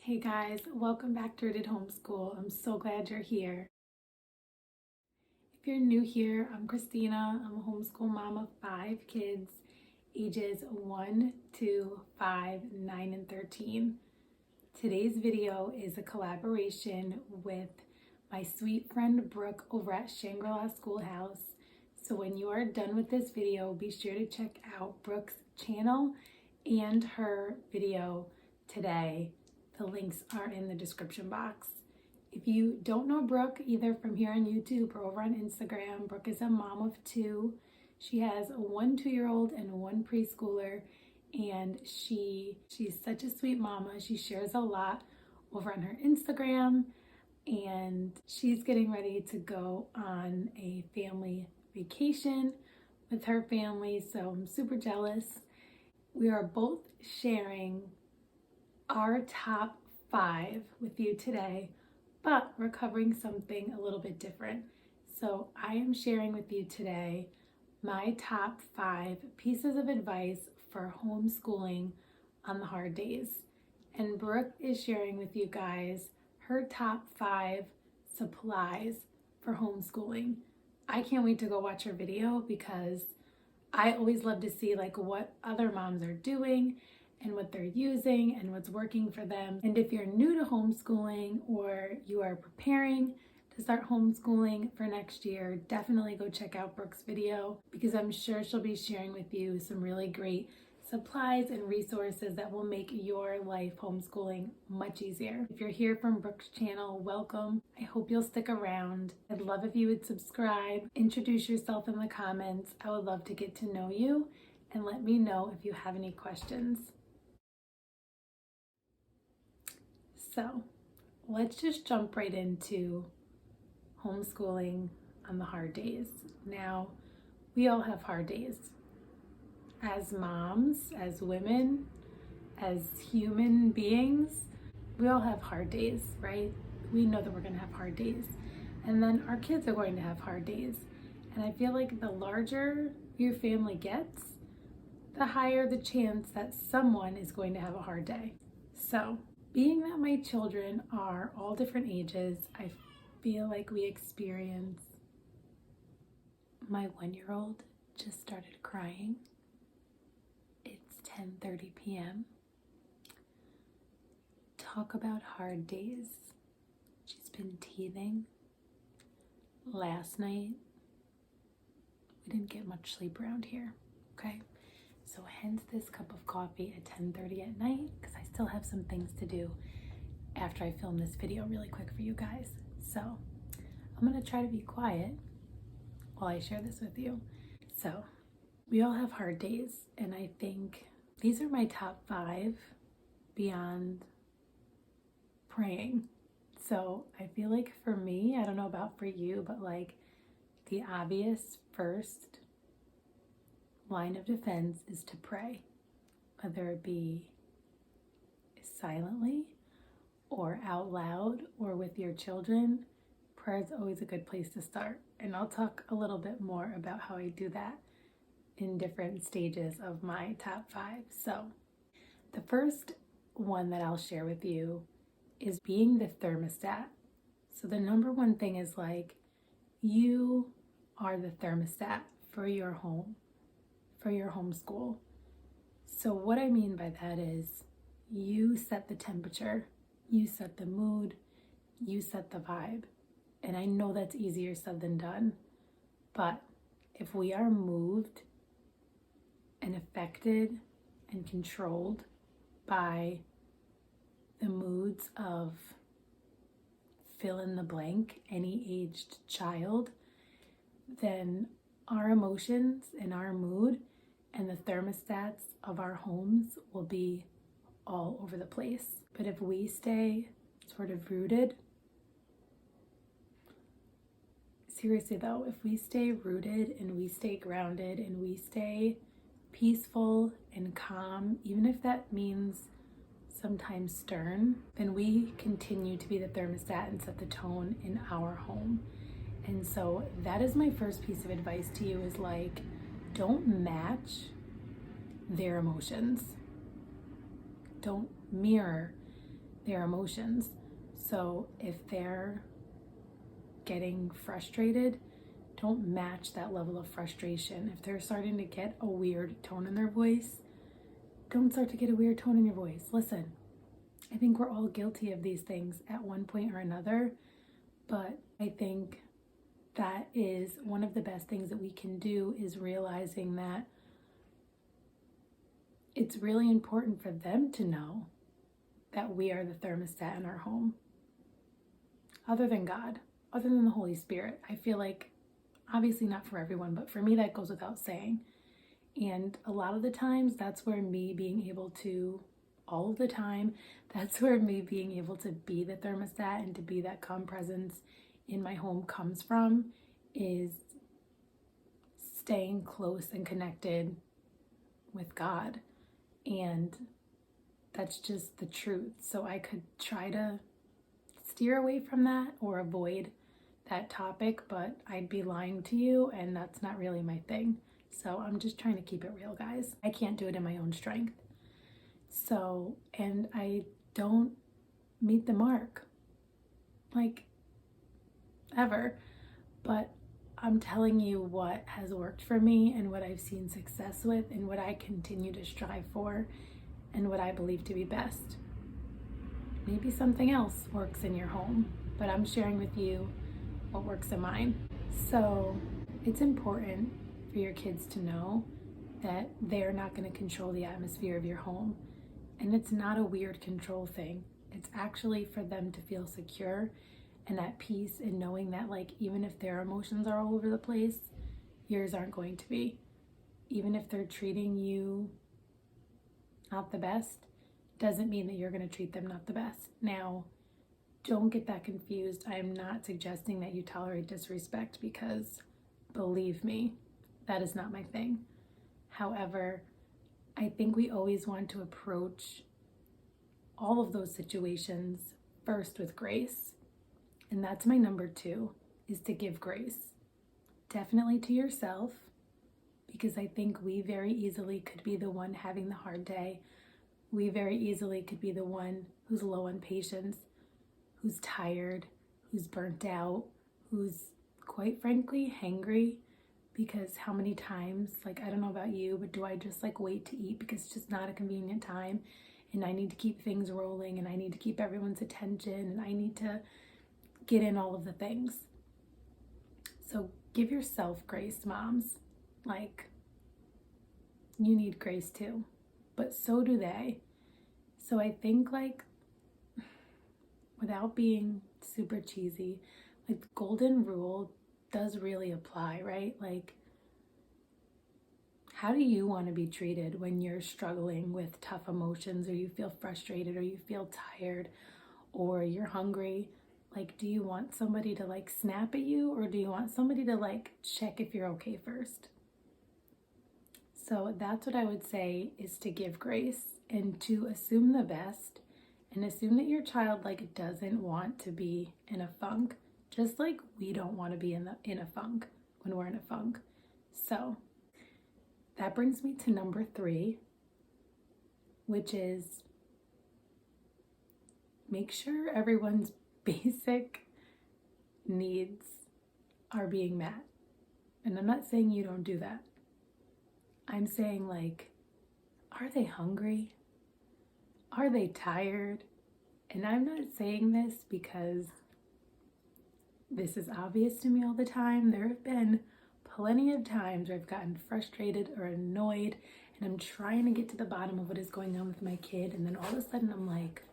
Hey guys, welcome back to Rooted Homeschool. I'm so glad you're here. If you're new here, I'm Christina. I'm a homeschool mom of 5 kids, ages 1, 2, 5, 9, and 13. Today's video is a collaboration with my sweet friend Brooke over at Shangri-La Schoolhouse. So when you are done with this video, be sure to check out Brooke's channel and her video today. The links are in the description box. If you don't know Brooke, either from here on YouTube or over on Instagram, Brooke is a mom of 2. She has one 2-year-old and one preschooler, and she's such a sweet mama. She shares a lot over on her Instagram, and she's getting ready to go on a family vacation with her family, so I'm super jealous. We are both sharing our top 5 with you today, but we're covering something a little bit different. So I am sharing with you today my top 5 pieces of advice for homeschooling on the hard days. And Brooke is sharing with you guys her top 5 supplies for homeschooling. I can't wait to go watch her video because I always love to see what other moms are doing and what they're using and what's working for them. And if you're new to homeschooling or you are preparing to start homeschooling for next year, definitely go check out Brooke's video because I'm sure she'll be sharing with you some really great supplies and resources that will make your life homeschooling much easier. If you're here from Brooke's channel, welcome. I hope you'll stick around. I'd love if you would subscribe, introduce yourself in the comments. I would love to get to know you and let me know if you have any questions. So let's just jump right into homeschooling on the hard days. Now, we all have hard days. As moms, as women, as human beings, we all have hard days, right? We know that we're gonna have hard days. And then our kids are going to have hard days. And I feel like the larger your family gets, the higher the chance that someone is going to have a hard day. So, being that my children are all different ages, I feel like we experience. My 1-year-old just started crying. It's 10:30 p.m. Talk about hard days. She's been teething. Last night, we didn't get much sleep around here, okay? So hence this cup of coffee at 10:30 at night because I still have some things to do after I film this video really quick for you guys. So I'm gonna try to be quiet while I share this with you. So we all have hard days, and I think these are my top 5 beyond praying. So I feel like for me, I don't know about for you, but the obvious first line of defense is to pray, whether it be silently or out loud or with your children. Prayer is always a good place to start, and I'll talk a little bit more about how I do that in different stages of my top 5. So the first one that I'll share with you is being the thermostat. So the number one thing is you are the thermostat for your home, for your homeschool. So what I mean by that is you set the temperature, you set the mood, you set the vibe. And I know that's easier said than done, but if we are moved and affected and controlled by the moods of fill in the blank, any aged child, then our emotions and our mood and the thermostats of our homes will be all over the place. But if we stay sort of rooted, seriously though, if we stay rooted and we stay grounded and we stay peaceful and calm, even if that means sometimes stern, then we continue to be the thermostat and set the tone in our home. And so that is my first piece of advice to you is don't match their emotions. Don't mirror their emotions. So if they're getting frustrated, don't match that level of frustration. If they're starting to get a weird tone in their voice, don't start to get a weird tone in your voice. Listen, I think we're all guilty of these things at one point or another, but I think that is one of the best things that we can do, is realizing that it's really important for them to know that we are the thermostat in our home. Other than God, other than the Holy Spirit, I feel like, obviously not for everyone, but for me that goes without saying. And a lot of the times that's where me being able to, all of the time, that's where me being able to be the thermostat and to be that calm presence in my home comes from, is staying close and connected with God. And that's just the truth. So I could try to steer away from that or avoid that topic, but I'd be lying to you, and that's not really my thing. So I'm just trying to keep it real, guys. I can't do it in my own strength. So, and I don't meet the mark, like, ever. But I'm telling you what has worked for me and what I've seen success with and what I continue to strive for and what I believe to be best. Maybe something else works in your home, but I'm sharing with you what works in mine. So it's important for your kids to know that they're not going to control the atmosphere of your home. And it's not a weird control thing. It's actually for them to feel secure and at peace in knowing that, like, even if their emotions are all over the place, yours aren't going to be. Even if they're treating you not the best, doesn't mean that you're going to treat them not the best. Now, don't get that confused. I am not suggesting that you tolerate disrespect, because believe me, that is not my thing. However, I think we always want to approach all of those situations first with grace. And that's my number 2, is to give grace. Definitely to yourself, because I think we very easily could be the one having the hard day. We very easily could be the one who's low on patience, who's tired, who's burnt out, who's, quite frankly, hangry. Because how many times, like, I don't know about you, but do I just like wait to eat because it's just not a convenient time and I need to keep things rolling and I need to keep everyone's attention and I need to get in all of the things. So give yourself grace, moms. Like, you need grace too, but so do they. So I think, like, without being super cheesy, like, the golden rule does really apply, right? Like, how do you want to be treated when you're struggling with tough emotions, or you feel frustrated, or you feel tired, or you're hungry? Like, do you want somebody to, like, snap at you, or do you want somebody to, like, check if you're okay first? So that's what I would say, is to give grace and to assume the best, and assume that your child, like, doesn't want to be in a funk, just like we don't want to be in a funk when we're in a funk. So that brings me to number 3, which is make sure everyone's basic needs are being met. And I'm not saying you don't do that. I'm saying, like, are they hungry? Are they tired? And I'm not saying this because this is obvious to me all the time. There have been plenty of times where I've gotten frustrated or annoyed and I'm trying to get to the bottom of what is going on with my kid, and then all of a sudden I'm like,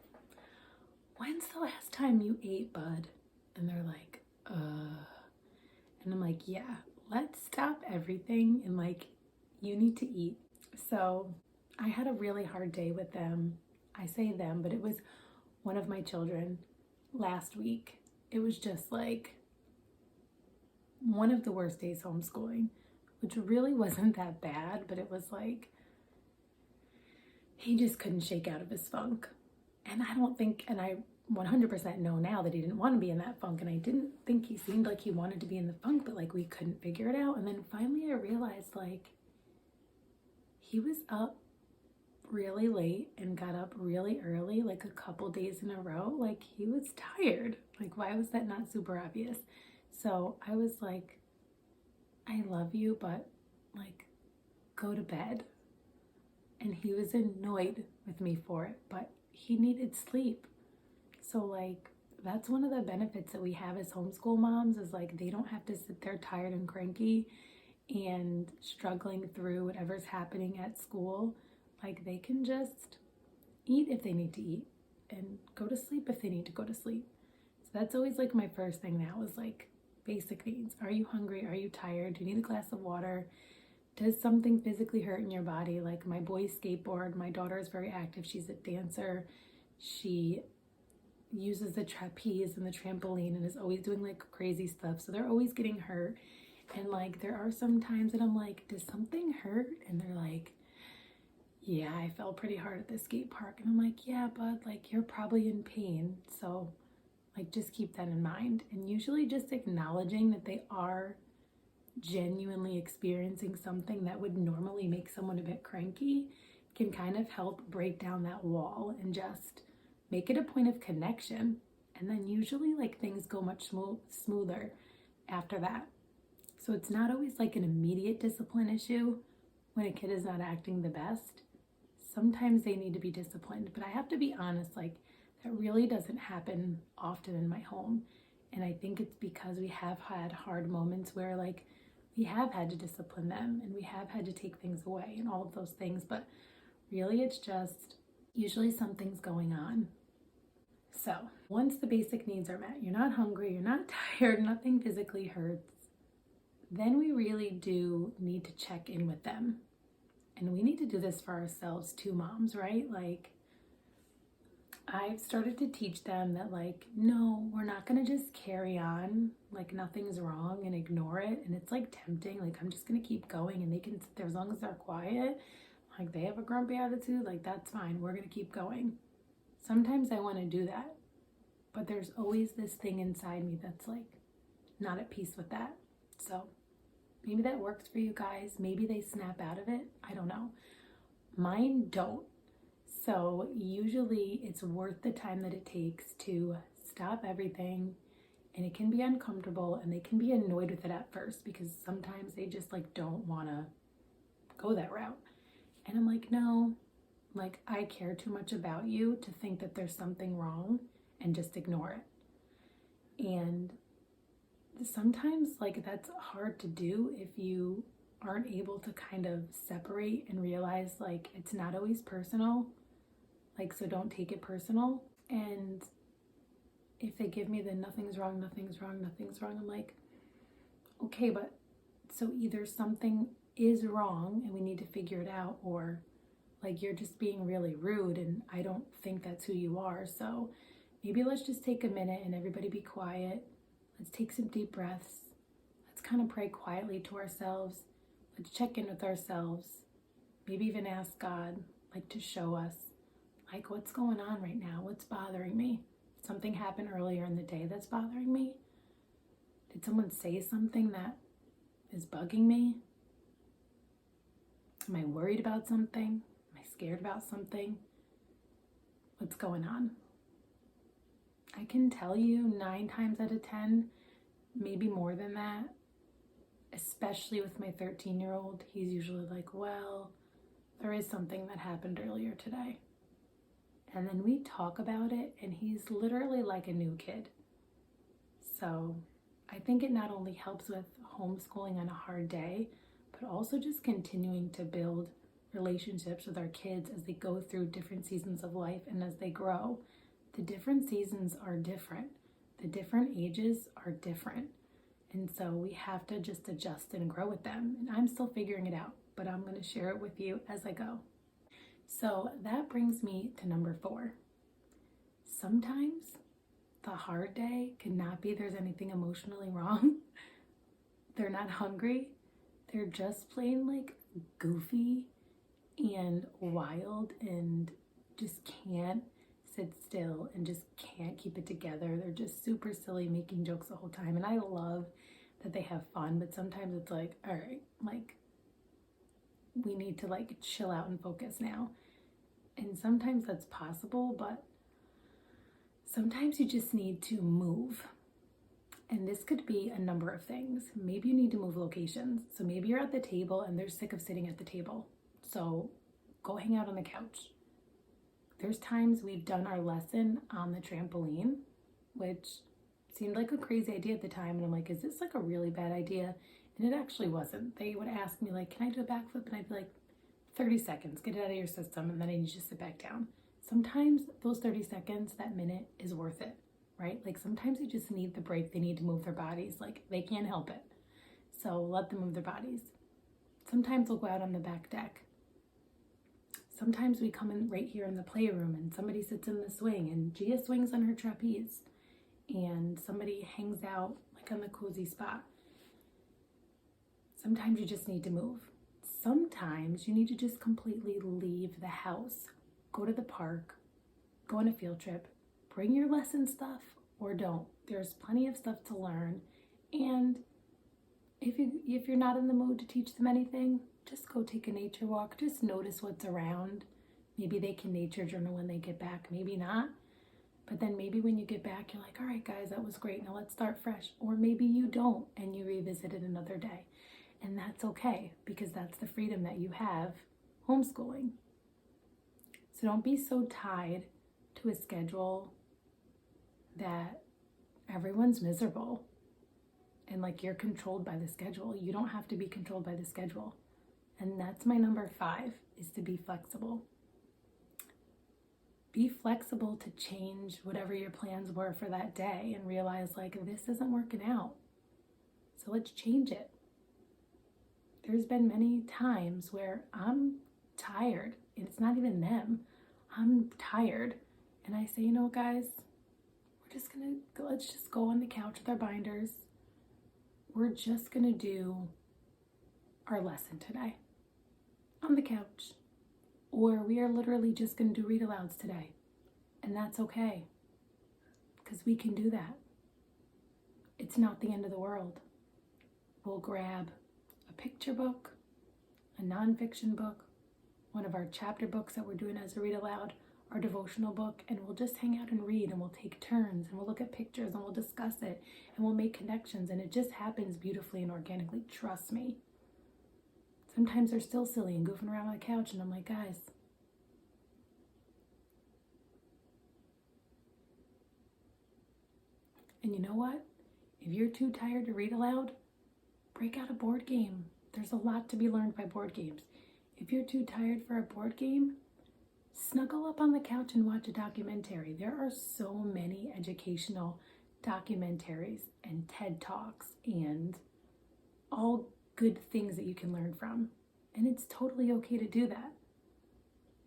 when's the last time you ate, bud? And they're like, and I'm like, yeah, let's stop everything and, like, you need to eat. So I had a really hard day with them. I say them, but it was one of my children last week. It was just like one of the worst days homeschooling, which really wasn't that bad, but it was like he just couldn't shake out of his funk. And I don't think, and I 100% know now that he didn't want to be in that funk, and I didn't think he seemed like he wanted to be in the funk, but, like, we couldn't figure it out. And then finally I realized, like, he was up really late and got up really early, like a couple days in a row, like he was tired. Like, why was that not super obvious? So I was like, I love you, but like, go to bed. And he was annoyed with me for it, but he needed sleep. So like, that's one of the benefits that we have as homeschool moms is like, they don't have to sit there tired and cranky and struggling through whatever's happening at school. Like, they can just eat if they need to eat and go to sleep if they need to go to sleep. So that's always like my first thing now is like basic needs. Are you hungry? Are you tired? Do you need a glass of water? Does something physically hurt in your body? Like my boys skateboard. My daughter is very active. She's a dancer. She uses the trapeze and the trampoline and is always doing like crazy stuff. So they're always getting hurt. And like, there are some times that I'm like, does something hurt? And they're like, yeah, I fell pretty hard at the skate park. And I'm like, yeah, bud, like you're probably in pain. So like, just keep that in mind. And usually just acknowledging that they are genuinely experiencing something that would normally make someone a bit cranky can kind of help break down that wall and just make it a point of connection. And then usually like things go much smoother after that. So it's not always like an immediate discipline issue when a kid is not acting the best. Sometimes they need to be disciplined, but I have to be honest, like that really doesn't happen often in my home. And I think it's because we have had hard moments where like we have had to discipline them and we have had to take things away and all of those things, but really it's just usually something's going on. So once the basic needs are met, you're not hungry, you're not tired, nothing physically hurts, then we really do need to check in with them. And we need to do this for ourselves too, moms, right? Like, I've started to teach them that like, no, we're not gonna just carry on like nothing's wrong and ignore it. And it's like tempting, like I'm just gonna keep going and they can sit there as long as they're quiet. Like they have a grumpy attitude, like that's fine, we're gonna keep going. Sometimes I wanna do that, but there's always this thing inside me that's like not at peace with that. So maybe that works for you guys. Maybe they snap out of it. I don't know. Mine don't. So usually it's worth the time that it takes to stop everything, and it can be uncomfortable and they can be annoyed with it at first because sometimes they just like don't want to go that route. And I'm like, no, like I care too much about you to think that there's something wrong and just ignore it. And sometimes like that's hard to do if you aren't able to kind of separate and realize like it's not always personal. Like, so don't take it personal. And if they give me the nothing's wrong, nothing's wrong, nothing's wrong, I'm like, okay, but so either something is wrong and we need to figure it out, or like you're just being really rude and I don't think that's who you are. So maybe let's just take a minute and everybody be quiet. Let's take some deep breaths. Let's kind of pray quietly to ourselves. Let's check in with ourselves. Maybe even ask God like to show us like what's going on right now? What's bothering me? Did something happen earlier in the day that's bothering me? Did someone say something that is bugging me? Am I worried about something? Am I scared about something? What's going on? I can tell you 9 times out of 10, maybe more than that, especially with my 13-year-old, he's usually like, well, there is something that happened earlier today. And then we talk about it and he's literally like a new kid. So I think it not only helps with homeschooling on a hard day, but also just continuing to build relationships with our kids as they go through different seasons of life and as they grow. The different seasons are different. The different ages are different. And so we have to just adjust and grow with them. And I'm still figuring it out, but I'm going to share it with you as I go. So that brings me to number 4. Sometimes the hard day cannot be there's anything emotionally wrong. They're not hungry. They're just plain like goofy and wild and just can't sit still and just can't keep it together. They're just super silly, making jokes the whole time. And I love that they have fun, but sometimes it's like, all right, like we need to like chill out and focus now. And sometimes that's possible, but sometimes you just need to move. And this could be a number of things. Maybe you need to move locations. So maybe you're at the table and they're sick of sitting at the table. So go hang out on the couch. There's times we've done our lesson on the trampoline, which seemed like a crazy idea at the time. And I'm like, is this like a really bad idea? And it actually wasn't. They would ask me like, can I do a backflip? And I'd be like, 30 seconds, get it out of your system. And then I need you to sit back down. Sometimes those 30 seconds, that minute is worth it, right? Like sometimes you just need the break. They need to move their bodies. Like they can't help it. So let them move their bodies. Sometimes we'll go out on the back deck. Sometimes we come in right here in the playroom and somebody sits in the swing and Gia swings on her trapeze and somebody hangs out like on the cozy spot. Sometimes you just need to move. Sometimes you need to just completely leave the house. Go to the park, go on a field trip, bring your lesson stuff or don't. There's plenty of stuff to learn. And if you're not in the mood to teach them anything, just go take a nature walk. Just notice what's around. Maybe they can nature journal when they get back, maybe not. But then maybe when you get back, you're like, all right, guys, that was great. Now let's start fresh. Or maybe you don't and you revisit it another day. And that's okay because that's the freedom that you have homeschooling. So don't be so tied to a schedule that everyone's miserable and like you're controlled by the schedule. You don't have to be controlled by the schedule. And that's my number 5 is to be flexible. Be flexible to change whatever your plans were for that day and realize like this isn't working out. So let's change it. There's been many times where I'm tired and it's not even them. I'm tired and I say, you know, guys, let's just go on the couch with our binders. We're just gonna do our lesson today on the couch. Or we are literally just gonna do read alouds today. And that's okay because we can do that. It's not the end of the world. We'll grab a picture book, a nonfiction book, one of our chapter books that we're doing as a read aloud, our devotional book, and we'll just hang out and read and we'll take turns and we'll look at pictures and we'll discuss it and we'll make connections and it just happens beautifully and organically. Trust me. Sometimes they're still silly and goofing around on the couch and I'm like, guys, and you know what? If you're too tired to read aloud, break out a board game. There's a lot to be learned by board games. If you're too tired for a board game, snuggle up on the couch and watch a documentary. There are so many educational documentaries and TED Talks and all good things that you can learn from. And it's totally okay to do that.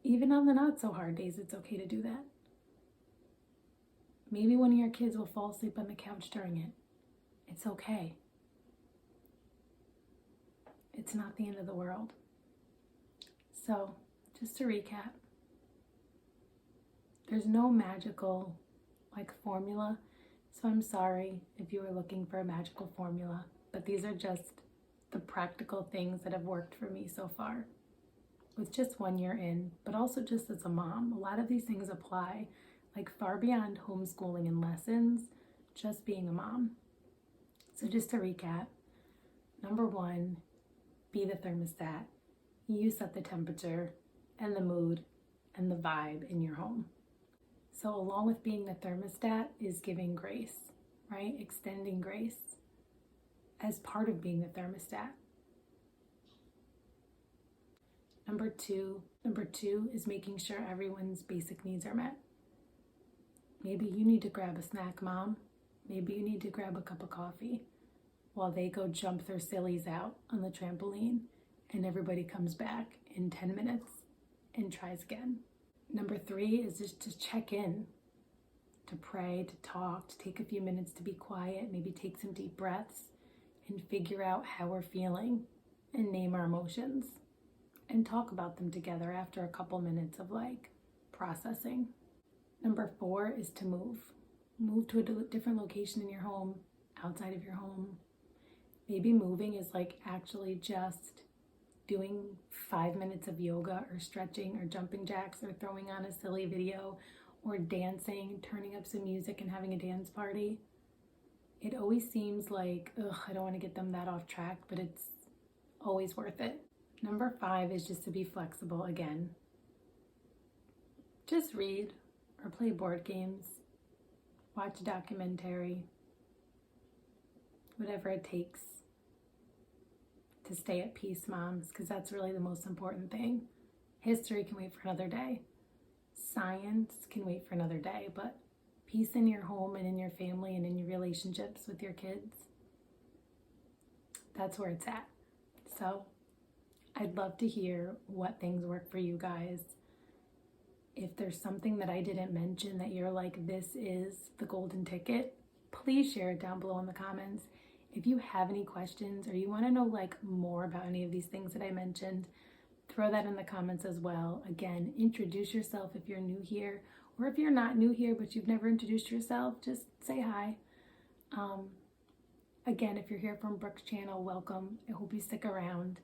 Even on the not so hard days, it's okay to do that. Maybe one of your kids will fall asleep on the couch during it. It's okay. It's not the end of the world. So, just to recap, there's no magical formula. So I'm sorry if you were looking for a magical formula, but these are just the practical things that have worked for me so far with just 1 year in, but also just as a mom. A lot of these things apply far beyond homeschooling and lessons, just being a mom. So just to recap, number 1, be the thermostat. You set the temperature and the mood and the vibe in your home. So along with being the thermostat is giving grace, right? Extending grace as part of being the thermostat. Number two is making sure everyone's basic needs are met. Maybe you need to grab a snack, mom. Maybe you need to grab a cup of coffee while they go jump their sillies out on the trampoline and everybody comes back in 10 minutes and tries again. Number 3 is just to check in, to pray, to talk, to take a few minutes to be quiet, maybe take some deep breaths and figure out how we're feeling and name our emotions and talk about them together after a couple minutes of processing. Number 4 is to move. Move to a different location in your home, outside of your home. Maybe moving is actually just doing 5 minutes of yoga or stretching or jumping jacks or throwing on a silly video or dancing, turning up some music and having a dance party. It always seems like, ugh, I don't want to get them that off track, but it's always worth it. Number 5 is just to be flexible again. Just read or play board games, watch a documentary, whatever it takes to stay at peace, moms, because that's really the most important thing. History can wait for another day. Science can wait for another day, but peace in your home and in your family and in your relationships with your kids, that's where it's at. So I'd love to hear what things work for you guys. If there's something that I didn't mention that you're like, this is the golden ticket, please share it down below in the comments. If you have any questions or you want to know like more about any of these things that I mentioned, throw that in the comments as well. Again, introduce yourself if you're new here, or if you're not new here but you've never introduced yourself, just say hi. Again, if you're here from Brooke's channel, welcome. I hope you stick around.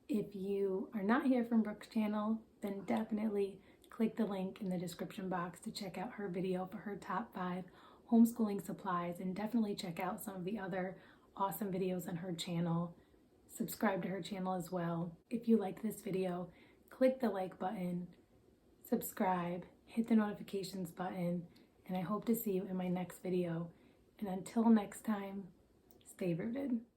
If you are not here from Brooke's channel, then definitely click the link in the description box to check out her video for her top 5 homeschooling supplies, and definitely check out some of the other awesome videos on her channel. Subscribe to her channel as well. If you like this video, click the like button, subscribe, hit the notifications button, and I hope to see you in my next video. And until next time, stay rooted.